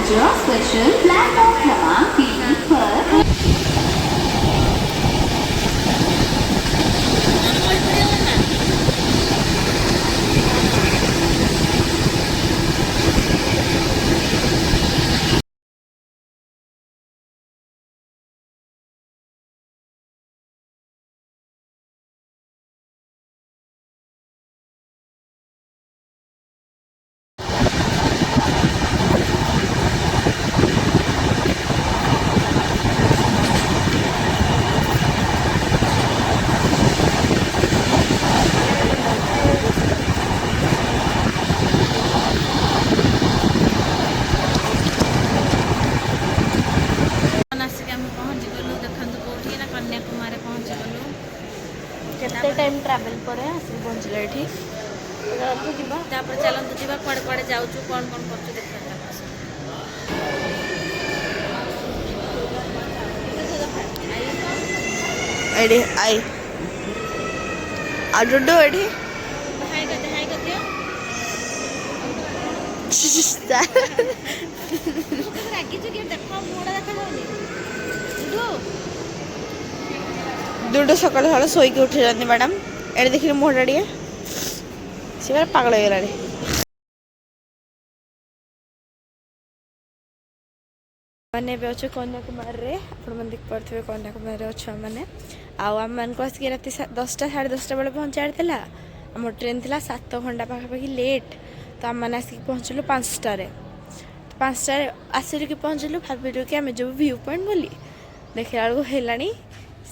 passenger special platform क्रमांक 3 पर केते टाइम ट्रैवल पर आसी पहुँचले एठी चलतु जीवा तापर चलतु जीवा कुआडे कुआडे जाउछु कोन कोन करछु देखा एडी आई आडुडो एडी हाय करते रागी जो के देखो मोडा देखा जाउनी दुडो सकाल सकाल शोक उठी जाती मैडम एडे देखिए मोटा टे सी बार पागल हो गला मैंने अच्छे कन्याकुमारी आप देख पारे कन्याकुमारी अच्छे मैंने आम मान को आसिक रात 10टा 10:30 बेले पहुँचाड़ा आम ट्रेन थी 7 घंटा पाखापाखि लेट तो आम मैंने आसिक पहुँचलु 5टारे 5टारे आसिक पहुँचलु भाविलु कि आम जो व्यू पॉइंट बोली देखा बेलू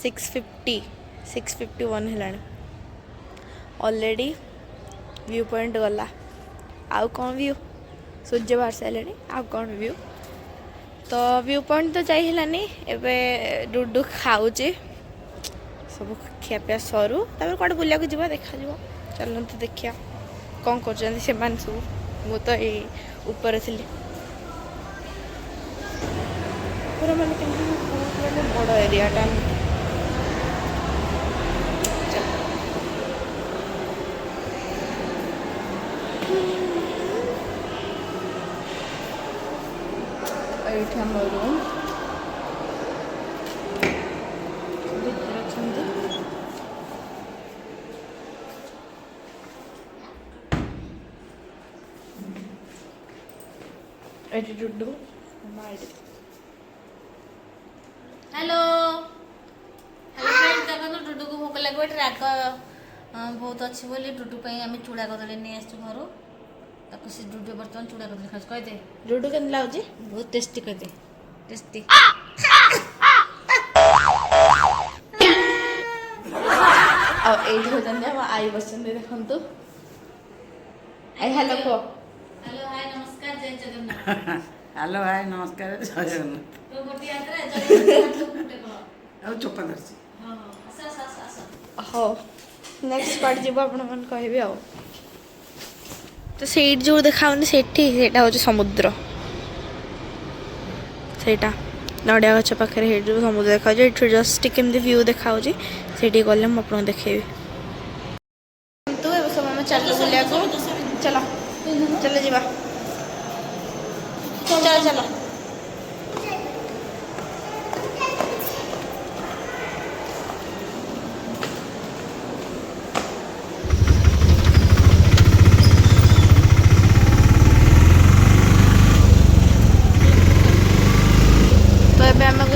651 है ऑलरेडी व्यू पॉइंट गला आउ कौन व्यू सूर्य बाहर सारे आउ कौन व्यू तो व्यू पॉइंट तो जाइलानी एबे डुडू खाऊचे सब खियापिया सरू तापर कौटे बुला को जा देखा चलते देखिया कौन कर सब मु तो ये ऊपर थी पूरा मैंने बड़ एरियाटा ये आम room Dudu hello hello Dudu को भोक लगे राग बहुत अच्छी बोली डुडू आम चूड़ा कदली नहीं आसु घर ताको से डुडू बर्तमान चूड़ा कदली खास कहते डुडू के लागे बहुत टेस्टी कहते टेस्टी आई बस देखु आई हेलो को हेलो हाय नमस्कार जय जगन्नाथ हेलो हाय नमस्कार जय जगन्नाथ तो गोटी यात्रा चोपा धरसी हाँ नेक्स्ट पार्ट जीव आप कहे आ तो सेठ जो देखा सेटा हूँ समुद्र सेटा नड़िया गच पाखे जो समुद्र देखा जस्ट केमती व्यू देखा से गले मुझे देखेबी तो सब आम चल बुलिया चलो चलो जीवा चलो चलो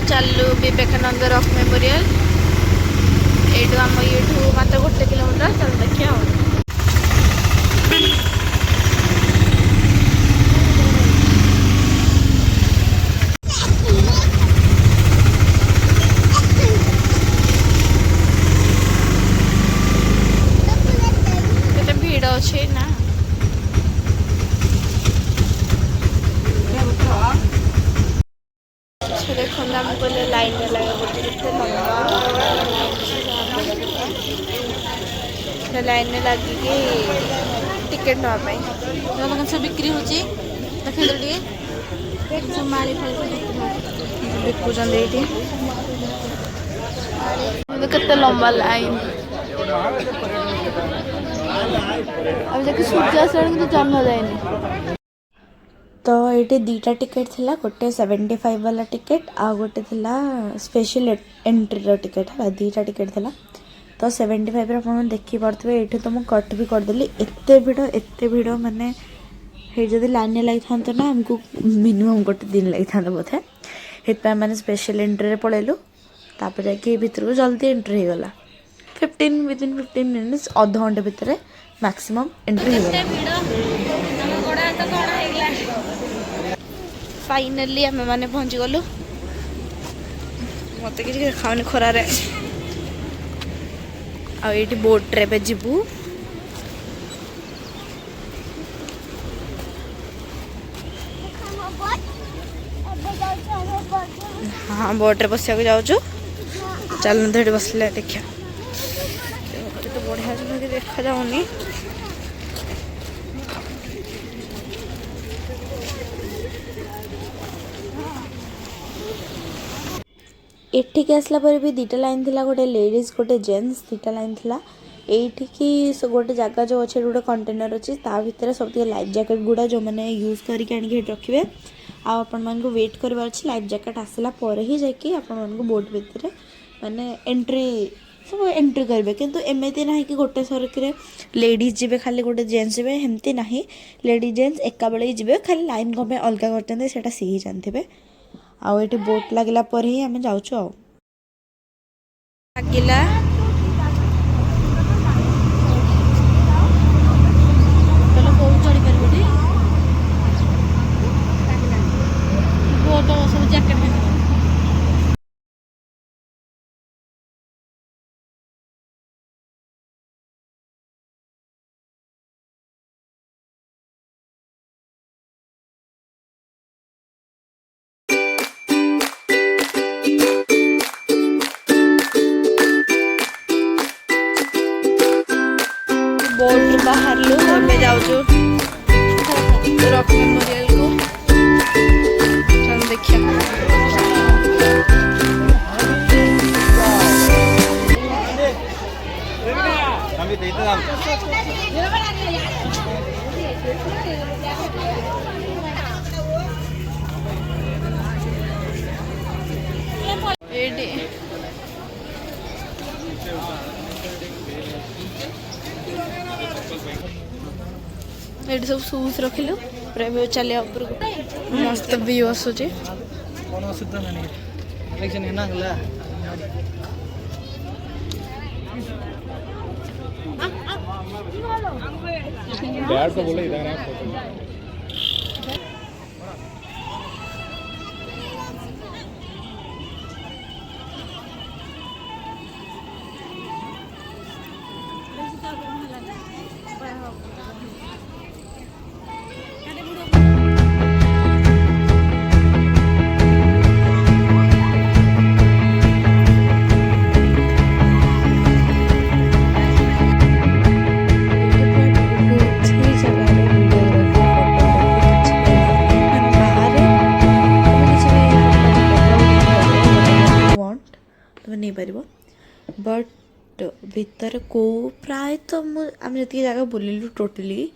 चलू विवेकानंद रॉक मेमोरियल ये आम ये मात्र 1 किलोमीटर चल देखिए केते भीड़ अच्छे ना देखो आमको लाइन में लगा लाइन में लगे टिकेट नापी सब बिक्री हो माड़ी बिकुचंद केते लंबा लाइन अब जाके सूर्यास्त तो जन्म जाए तो ये दीटा टिकेट थिला गोटे 75 वाला टिकेट आ गोटे थिला स्पेशल एंट्री टिकेट है दीटा टिकेट थिला तो 75 आप देखी पारे ये तो मुझे कट भी करदेली एत भिड़ माने जदि लाइन लगी था ना आमको मिनिमम गोटे दिन लगी था बोधे से मैंने स्पेशल एंट्री पलैलु तापर जाकि भितर को जल्दी एंट्री हो गला 15 मिनिट्स अध घंटे भितर मैक्सिमम एंट्री हो गला। फाइनली आम मैंने पहुँची गलु मत कि देखाऊनि खरारे आए बोट रे जीवु हाँ बोट्रे बस जाऊँ चल तो बसले देखा तो बढ़िया देखा जाऊनी एठिक आसला भी दीटा लाइन थिला गोटे लेडीज गोटे जेंट्स दीटा लाइन थिला एठिकी गोटे जगह जो अच्छे गोटे कंटेनर अच्छी ता भितर सब लाइफ जैकेट गुड़ा जो मैंने यूज करके रखिए आपण मानक वेट करवार अच्छी लाइफ जैकेट आसला पर ही जाकि आपण बोट भितर माने एंट्री सब एंट्री करेंगे किंतु एमती ना कि गोटे सरक लेडीज जी खाली गोटे जेन्ट्स जी हेमती ना लेडीज जेन्ट्स एका बेले जी खाली लाइन कम अलग करते सी ही जानते आउ ये बोट लगला पर ही आम जाऊँ लगिला बोट बाहर लु जाऊँ रॉक मेमोरियल को चल देखिए ये सब शूज रखिलु पूरा चले ऊपर मस्त व्यू आसूची नहीं पार बट भितर को प्राय तो आम जी जगह बुलू टोटली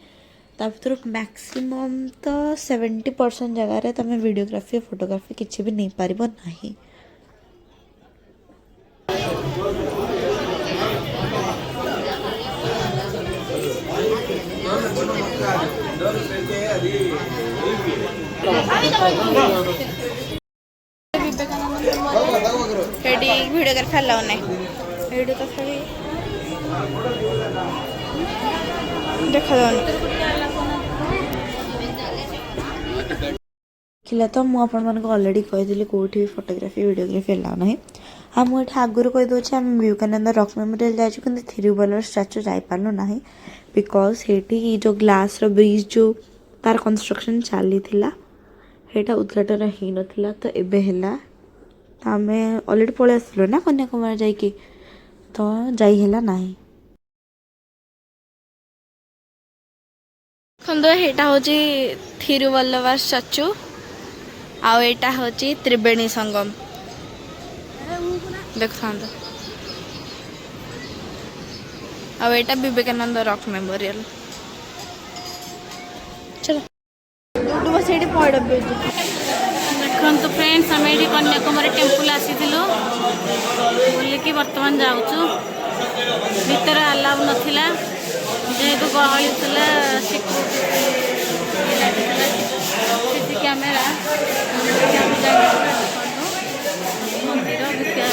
भर मैक्सिमम तो 70% जगार तुम वीडियोग्राफी फोटोग्राफी किसी भी नहीं पार ना वीडियोग्राफी अलाउ नहीं वीडियो तो खाली देखा खिला तो मुझे अलरेडी कहीदि कौटी फोटोग्राफी वीडियोग्राफी अलाउ ना हाँ मुझे आगुरी कहीदे आम विवेकानंद रॉक मेमोरियल जाइए थिरुवल्लुवर स्टाच्यू जापारू ना बिकज से जो ग्लास ब्रिज जो तार कंस्ट्रक्शन चली उद्घाटन हो नाला तो एबे है आम अलरेडी पलि आसलु ना कन्याकुमारी जाइए तो जाइला ना देखो हूँ थिरुवल्लुवर स्टाच्यू आटा हूँ त्रिवेणी संगम देखता आटा विवेकानंद रॉक मेमोरियल चलो बस ये मड़ ब्रिज देखु फ्रेंड्स आम ये कन्याकुमारी टेम्पल आसी बुलिकी बर्तमान जाऊँ भितर अलाउ नाला जेहेतु गहली सिक्योरिटी कैमेरा मंदिर भितर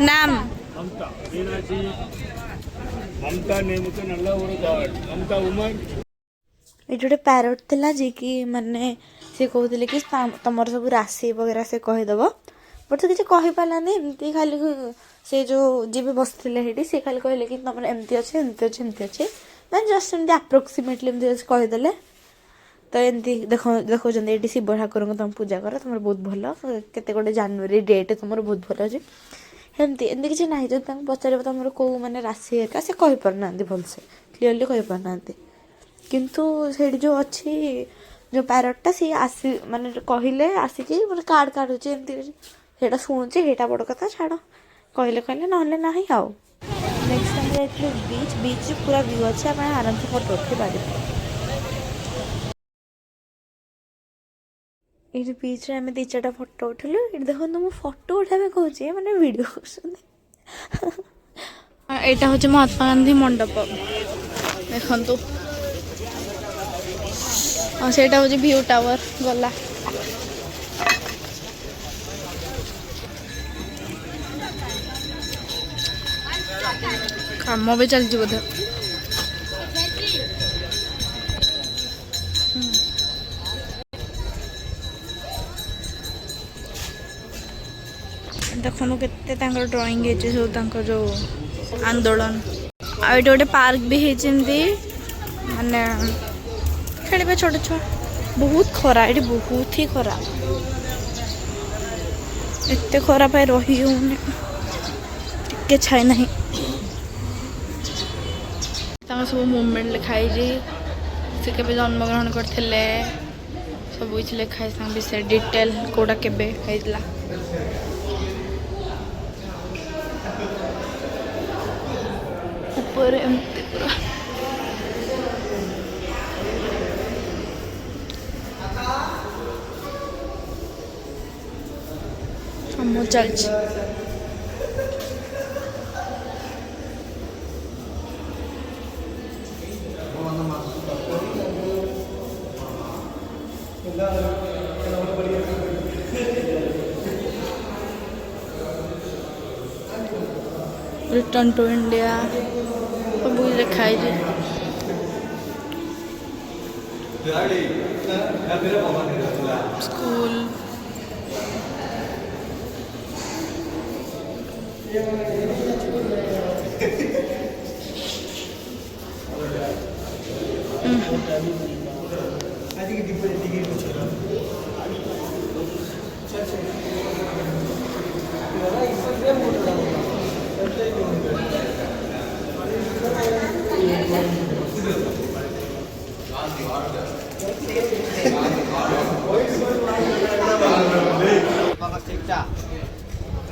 नाम ममता मीनाक्षी ममता नेमुके नल्ला ऊर गार्ड ममता उमर ये गोटे पैरोट थिला जी कि माने से कहते कि तुम सब राशि वगैरह से कहीदेव बट से किसी कहीपारानी एमती खाली से जो जी भी बसते सी खाली कहले कि तुम एमती अच्छे एमती अच्छे एमती अच्छे मैं जस्ट एमती आप्रोक्सीमेटली एमती कहीदेले तो एमती देखो ये शिव ठाकुर को तुम पूजा कर तुम बहुत भल केते गोटे जनवरी डेट तुम बहुत भल अच्छे एमती एमती किसी ना जो पचार तुम कौ मैंने राशि हेरिका से कहीपारना भलसे क्लीयरली कहीपारना किंतु से जो अच्छी जो पैरटटा सी आसी माने कहले आसिक मतलब कार्ड काटुचे एमती से शुणुचे ସେଇଟା बड़ कथा छाड़ कहले कहले ना ना आउ नेक्स्ट टाइम जाइए बीच बीच पूरा व्यू अच्छे आप आराम से फोटो उठे पारे ये बीच आम दी चार्टा फोटो उठिलु ये देखो मुझे फोटो उठावे कहूँ मैंने वीडियो यहाँ हूँ महात्मा गांधी मंडप देखु से हूँ व्यू टावर गला काम भी चलती बोधे देखो केते ड्राइंग है सब जो आंदोलन आउ गोटे पार्क भी होती माने खेल छोट छुआ बहुत खरा ये बहुत ही खरा एत खरा पाई रही होने टे छाई ना सब मुवमेंट लिखाई से के जन्मग्रहण करते सब किसी लिखाई विषय डिटेल कौटा केबे होइतला ऊपर एमती पूरा हम चल रिटर्न टू इंडिया सब लिखाई स्कूल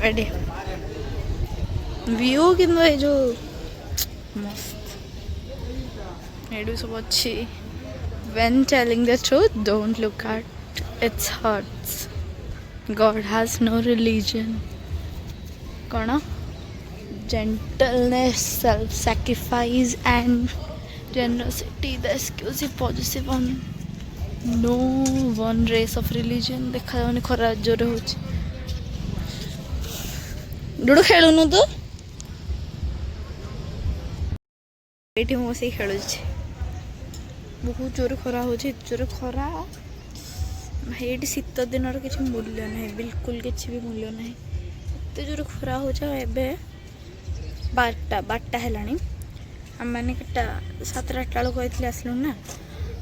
रेडी व्यू कि जो मस्त ये सब अच्छी when telling the truth don't look at its hurts God has no religion कौन gentleness self sacrifice and generosity the exclusive possessive on no one race of religion देखा जाने खरा जोर हो डुडू खेलुनु तो ये मो से खेलु बहुत जोर खरा हो जोर खरा ये शीत दिन किसी मूल्य ना बिल्कुल किसी भी मूल्य ना एत जोर खरा हो बारटा है आम मैंने 7-8 बेलू कहते आसलु ना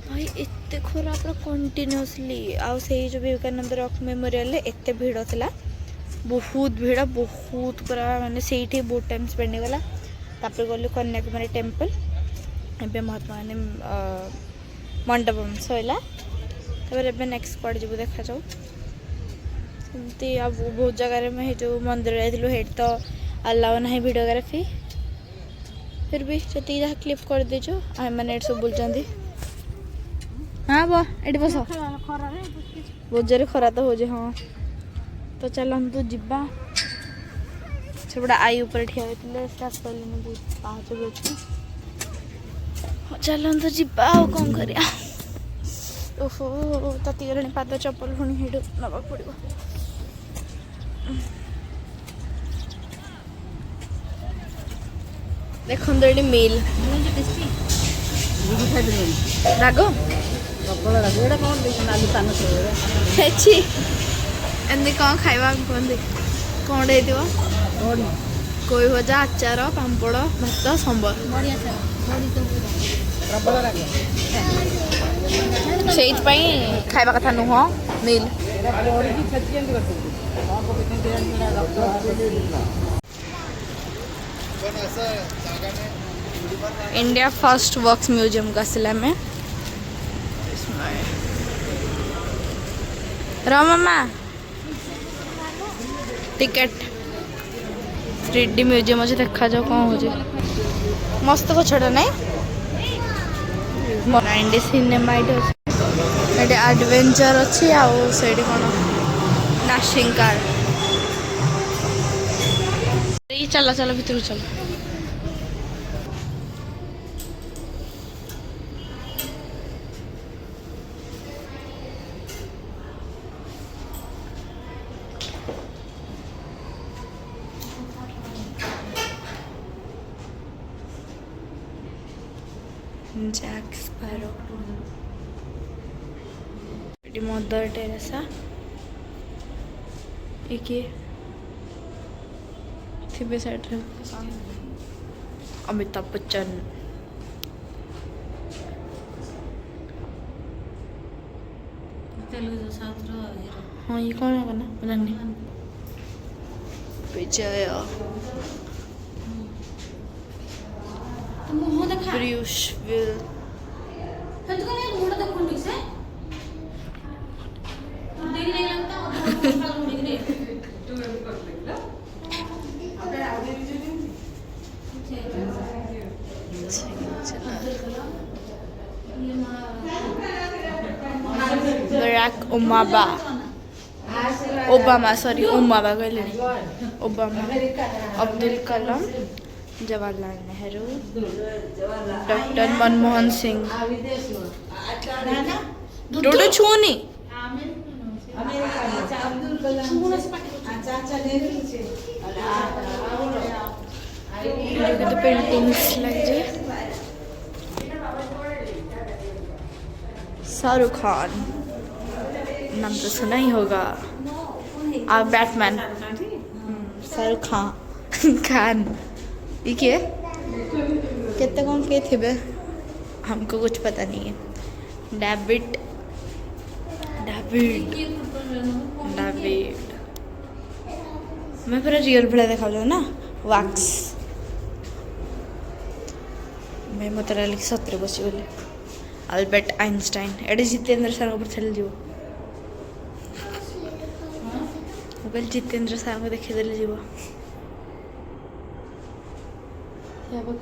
भाई एत खरा पूरा कंटिन्यूअसली आउ से जो विवेकानंद रॉक मेमोरियल एत भीड़ था बहुत भीड़ बहुत पूरा माने से बहुत टाइम स्पेंड गला तापर गलु कन्याकुमारी टेम्पल ଏବେ ମହାତ୍ମା ଗାନ୍ଧୀ ମଣ୍ଡପମ୍ ସରିଲା ତାପରେ ଏବେ ନେକ୍ସଟ କୁଆଡ଼େ ଯିବୁ ଦେଖାଯାଉ ସେମିତି ଆଉ ବହୁତ ଜାଗାରେ ଆମେ ହେଇ ଯେଉଁ ମନ୍ଦିର ଯାଇଥିଲୁ ହେଇଠି ତ ଆଲାଉ ନାହିଁ ଭିଡ଼ିଓଗ୍ରାଫି फिर भी ଯେତିକି ଯାହା କ୍ଲିପ୍ କରିଦେଇଛୁ ଆମେମାନେ ଏଠି ସବୁ ବୁଲୁଛନ୍ତି ହଁ ବ ଏଠି ବସ ବହୁତ ଜୋରେ ଖରା ତ ହେଉଛି ହଁ ତ ଚାଲନ୍ତୁ ଯିବା ସେପଟେ ଆଈ ଉପରେ ଠିଆ ହୋଇଥିଲେ ଆସିପାରିଲୁନି ବହୁତ ପାହାଚ ବି ଅଛି ଚାଲନ୍ତୁ ଯିବା ଆଉ କ'ଣ କରିବା ଓହୋ ତାତିଗଲାଣି ପାଦ ଚପଲ ପୁଣି ହେଇଠୁ ନେବାକୁ ପଡ଼ିବ ଦେଖନ୍ତୁ ଏଠି ମିଲ୍ ରାଗ ହେଇଛି ଏମିତି କ'ଣ ଖାଇବା କୁହନ୍ତି କ'ଣଟେ ହେଇଥିବ କୋବି ଭଜା ଆଚାର ପାମ୍ପଡ଼ ଭାତ ସମ୍ବର ସେଇଥିପାଇଁ ଖାଇବା କଥା ନୁହଁ ମିଲ୍ इंडिया फर्स्ट वर्क्स म्यूजियम का सिला में रो मामा टिकेट 3D म्यूजियम अच्छे देखा जाओ कौन हो मस्त गछटा नहीं इंडी सिनेमा ये एडवेंचर अच्छी आउ से कौन डैशिंग कार चलो चलो भीतर चलो जैक स्पैरो मदर टेरेसा ये थे साइड अमिताभ बच्चन हाँ ये कौन है ना Vijay Bruce Willis Barack Obama sorry Obama कहले ओबामा अब्दुल कलाम जवाहरलाल नेहरू डॉक्टर मनमोहन सिंह डोडो छूनी तो पेंटिंग्स लगे शाहरुख खान नाम तो सुना ही होगा बैटमैन शाहरुख खान ये क्या कितने कौन के थे बे हमको कुछ पता नहीं है डेविड डेविड डेविड मैं पूरा रियल भला देखा ना वैक्स मैं मत सतरे बस बोले अल्बर्ट आइंस्टाइन एडे जितेंद्र सर ऊपर चल जीव मोबाइल जितेंद्र सर को देखी देले जीव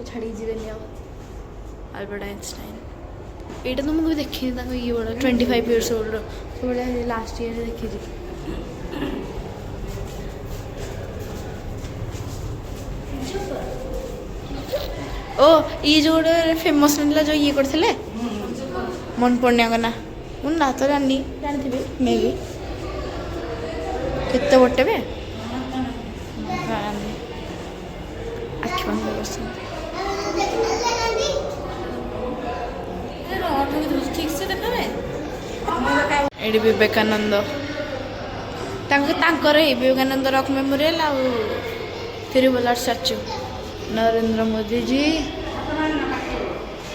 छाड़ी जीवेनि अल्बर्ट आइंस्टाइन ये तो मुझे देखी ये बड़ा 25 इयर्स ओल्ड सब लास्ट ईयर देखी ओ ये जो फेमस जो ये करते मन पड़ने ना मुझे ना तो जानी जानती मे भी केते बटे बे आखि बंद कर एडी विवेकानंद विवेकानंद रॉक मेमोरियल आ तिरुवल्लर स्टैच्यू नरेंद्र मोदी जी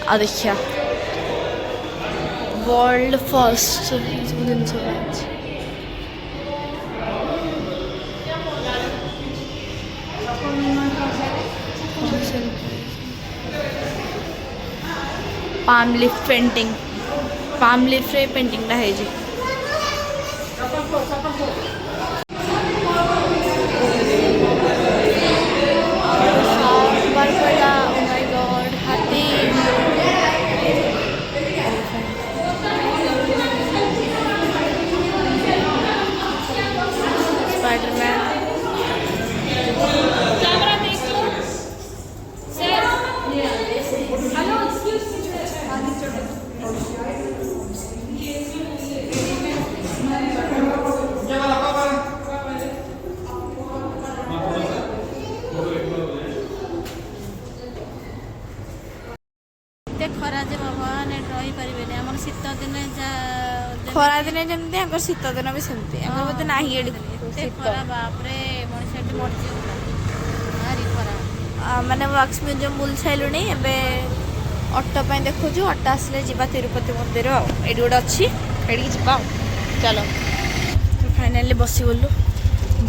आ देखिया वर्ल्ड फर्स्ट जिनस palm leaf painting palm leaf रे पेंटिंगटा है जी Oh my god, हाथी स्पाइडरमैन ଖରା ଯେ ଭଗବାନ ଏଠି ରହିପାରିବେନି ଆମର ଶୀତ ଦିନେ ଖରା ଦିନେ ଯେମିତି ଆମର ଶୀତ ଦିନ ବି ସେମିତି ଆମର ବୋଧେ ନାହିଁ ଏଠି ଏତେ ଖରା ବାପରେ ମଣିଷ ଏଠି ମରିଯିବ ଭାରି ଖରା ମାନେ ୱାକ୍ସ ମ୍ୟୁଜିୟମ୍ ବୁଲି ସାରିଲୁଣି ଏବେ ଅଟୋ ପାଇଁ ଦେଖୁଛୁ ଅଟୋ ଆସିଲେ ଯିବା ତିରୁପତି ମନ୍ଦିର ଆଉ ଏଇଠି ଗୋଟେ ଅଛି ଏଠିକି ଯିବା ଆଉ ଚାଲ ଫାଇନାଲି ବସିଗଲୁ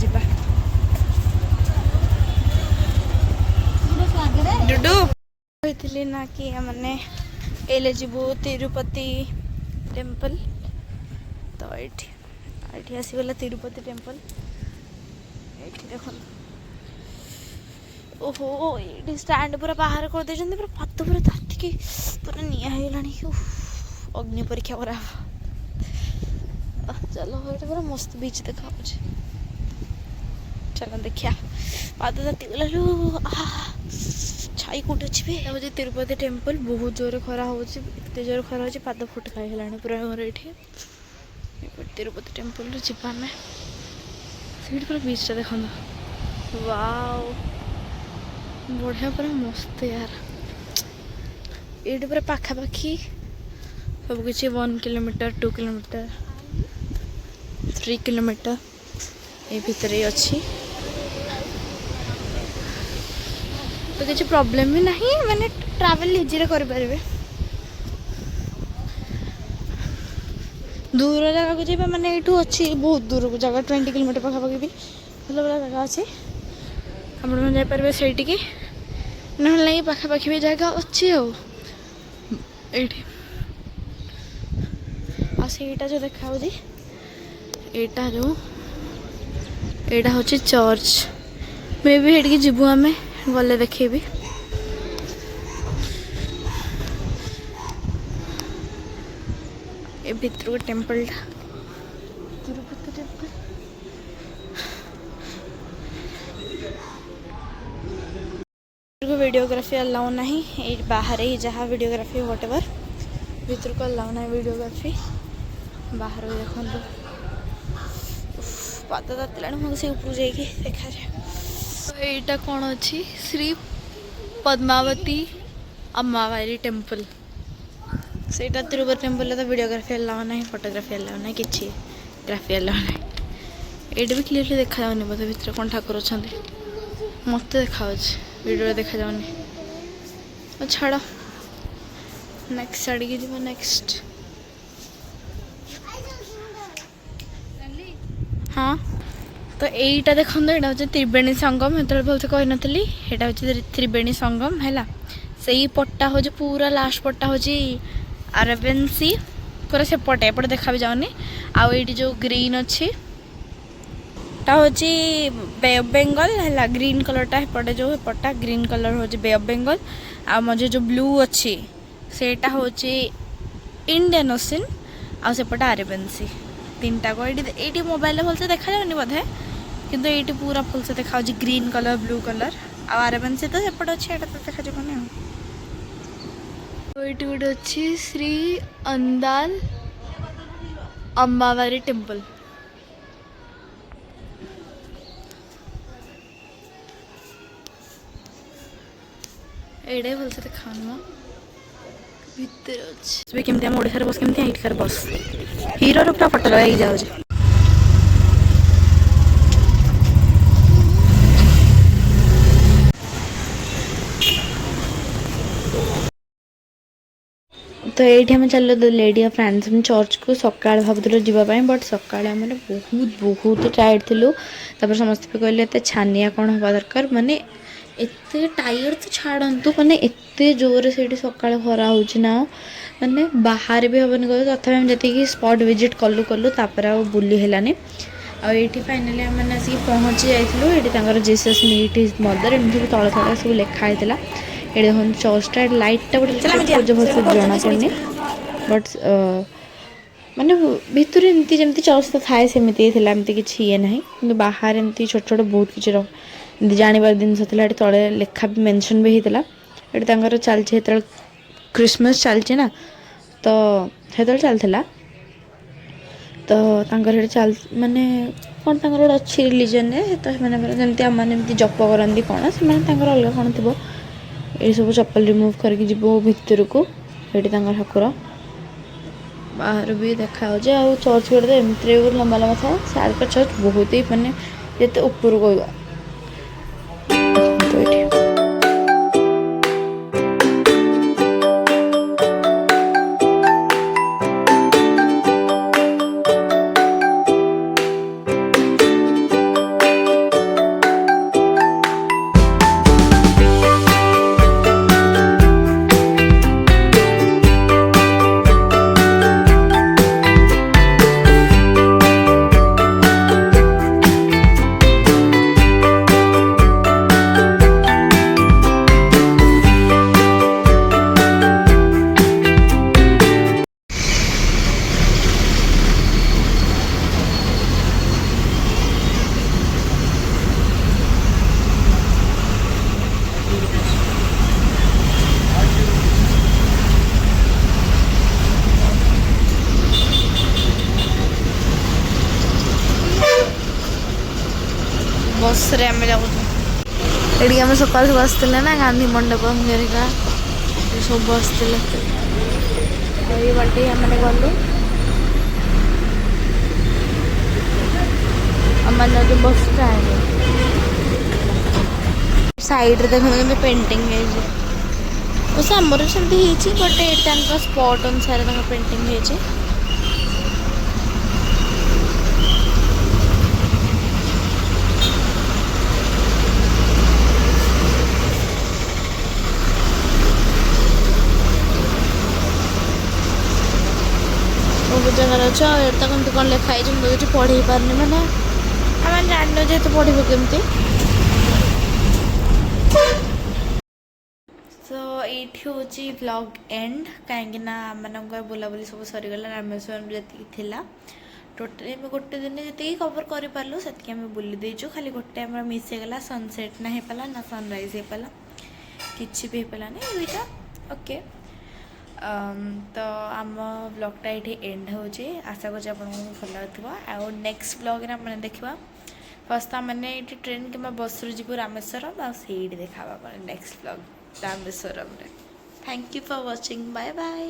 ଯିବା ଡୁଡୁ କହିଥିଲି ନା କି ମାନେ ଏଇଲେ ଯିବୁ ତିରୁପତି टेम्पल तो ये आसीगला तिरुपति टेम्पल ये देख ओहो ये स्टैंड पूरा बाहर कर दे पूरा पात पूरा तातिकी पूरा निया अग्नि परीक्षा करा चलो ये पूरा मस्त बीच देखा चलो देखिया पाद ताती गलु छाई कौट अच्छी भी मुझे तिरुपति टेम्पल बहुत जोर खरा होते जोर खरा हो पाद फुट खाई पूरा घर ये तिरुपति टेम्पल जीवा में पूरा बीचटा देख वाओ बढ़िया पूरा मस्त यार ये पूरा पाखापाखि सब किसी 1 किलोमीटर 2 किलोमीटर 3 किलोमीटर ये भितर ही अच्छी तो किसी प्रॉब्लम भी नहीं मैंने ट्रैवल इजी कर पारे दूर जगह को जाइए मैंने ये अच्छी बहुत दूर को जगह 20 किलोमीटर पाखापाखि भी भल भल जगह अच्छी आप जापर से ना पाखापाखि भी जगह अच्छी आईटा जो देखा यहाँ जो यहाँ हूँ चर्च मे भी हेटिकी जीवु आम गले देखेबी ए भितर temple Tirupati temple videography allow नहीं बाहर ही जहाँ वीडियोग्राफी व्हाटएवर भीतर को अलाउ ना वीडियोग्राफी बाहर देखो पाद तातिला से ऊपर जाइए देखा यहाँ कौन अच्छी श्री पद्मावती अम्मावारी टेम्पल से तिरुपति टेम्पल तो वीडियोग्राफी अलाउ ना फोटोग्राफी अलाउ ना कि ग्राफी अलाउ ना ये भी क्लीयरली देखा जाऊनी बोधे भीतर कौन ठाकुर अच्छा मत देखा वीडियो देखा जाऊनी छाड़ नेक्स्ट आड़े जी नेक्स्ट हाँ तो यहीटा देखो यहाँ हूँ त्रिवेणी संगम ये भलसे कही नी यहाँ हूँ त्रिवेणी संगम है से पट्टा हूँ पूरा लास्ट पट्टा हूँ अरेबियन सी पूरा सेपटे एपटे देखा भी जाऊनी आउ जो ग्रीन अच्छी हूँ बे ऑफ बेंगल है ग्रीन कलरटा एपटे जो एपटा ग्रीन कलर हूँ बे ऑफ बेंगल आ मझे जो ब्लू अच्छी सेटा हूँ इंडियन ओशन आसेपटे अरेबियन सी तीनटा को ये मोबाइल भलसे देखा जाऊनी बोधे किंतु ये पूरा भलसे देखा green colour blue colour Arabian Sea तो सेपटे अच्छे तो देखा जानी तो ये गोटे अच्छी श्री अंदाल अम्बावारी टेम्पल एडे भलसे देखा भितर अच्छे केमती आम ओडिशार बस केमती एइठकार बस हीरो पूरा फोटो लगे जाऊँ तो ये आम चल लेडी ऑफ रैनसम चर्च को सकाल भावुल जावाई बट सकाल आम बहुत बहुत टायर्ड थिलु समस्त भी कहले छानिया कौन हवा दरकार माने एते टायर्ड तो छाड़तु माने एते जोर से सकाळ खरा होची ना माने बाहर भी हबन गयो तथा हम जति कि स्पॉट विजिट कलु तापर आ बुली हेलानी आ एठी फाइनली हम माने आसी पहुंची जाइथिलु एठी तांकर जीसस मीट हिज मदर एमति तळ तळ सब लिखा हेतला एठी हम चर्चटा लाइट टा बड जबरदस्त जाना पड़नी बट माने भितर एमति जेमति चर्च थाए सेमिति थिला एमति किछि ये नाही किंतु बाहर एमति छोट छोट बहुत किछि जानिबार जिनस थिला एठी तळे लेखा भी मेंशन भी हेतला एठी तांकर चलछि हेतल क्रिसमस चलछि ना तो हेतल चलथिला तो तांकर हेठी चल माने कोन तांकर गोटे अच्छी रिलीजन रे तो माने जेमति हम माने एमति जप करंदी कोन से माने तांकर अलग कोन थिबो ए सब चप्पल रिमूव करके जीवो भितर को एठी तांकर ठाकुर बाहर भी देखा हो जे आ चर्च गोटे एमति लंबा लंबा था साल का चर्च बहुत ही माने जेते ऊपर गइबा तो एठी बस रे आम जाऊँ ये आम सकाल सब आसते ना गांधी मंडप हेरिका सब आसते ये बाटे आम गलु आम बस स्टैंड साइड देखते पेंटिंग बस आमर सेमती बट ये स्पॉट अनुसार पेंटिंग है जगार अच्छे कमी कौन लिखाई मुझे पढ़े पारनी मैंने आम जान जेहतु पढ़ केमती सो ये हूँ व्लॉग एंड कहीं आम बुलाबुली सब सरीगला रामेश्वर जी टोटाली गोटे दिन जी कवर करूँ से बुली देचु खाली गोटे मिस होगला सनसेट ना हो पाला ना सनराइज हो पाला किसी भी हो पालानी दुईटा ओके तो आम ब्लॉगटा ये एंड हो आशा कर भल लगे नेक्स्ट ब्लॉग मैंने देखा फर्स्ट मैंने ये ट्रेन कि बस जीव रामेश्वरम आईटी देखा next blog Rameswaram. Thank you for watching bye bye.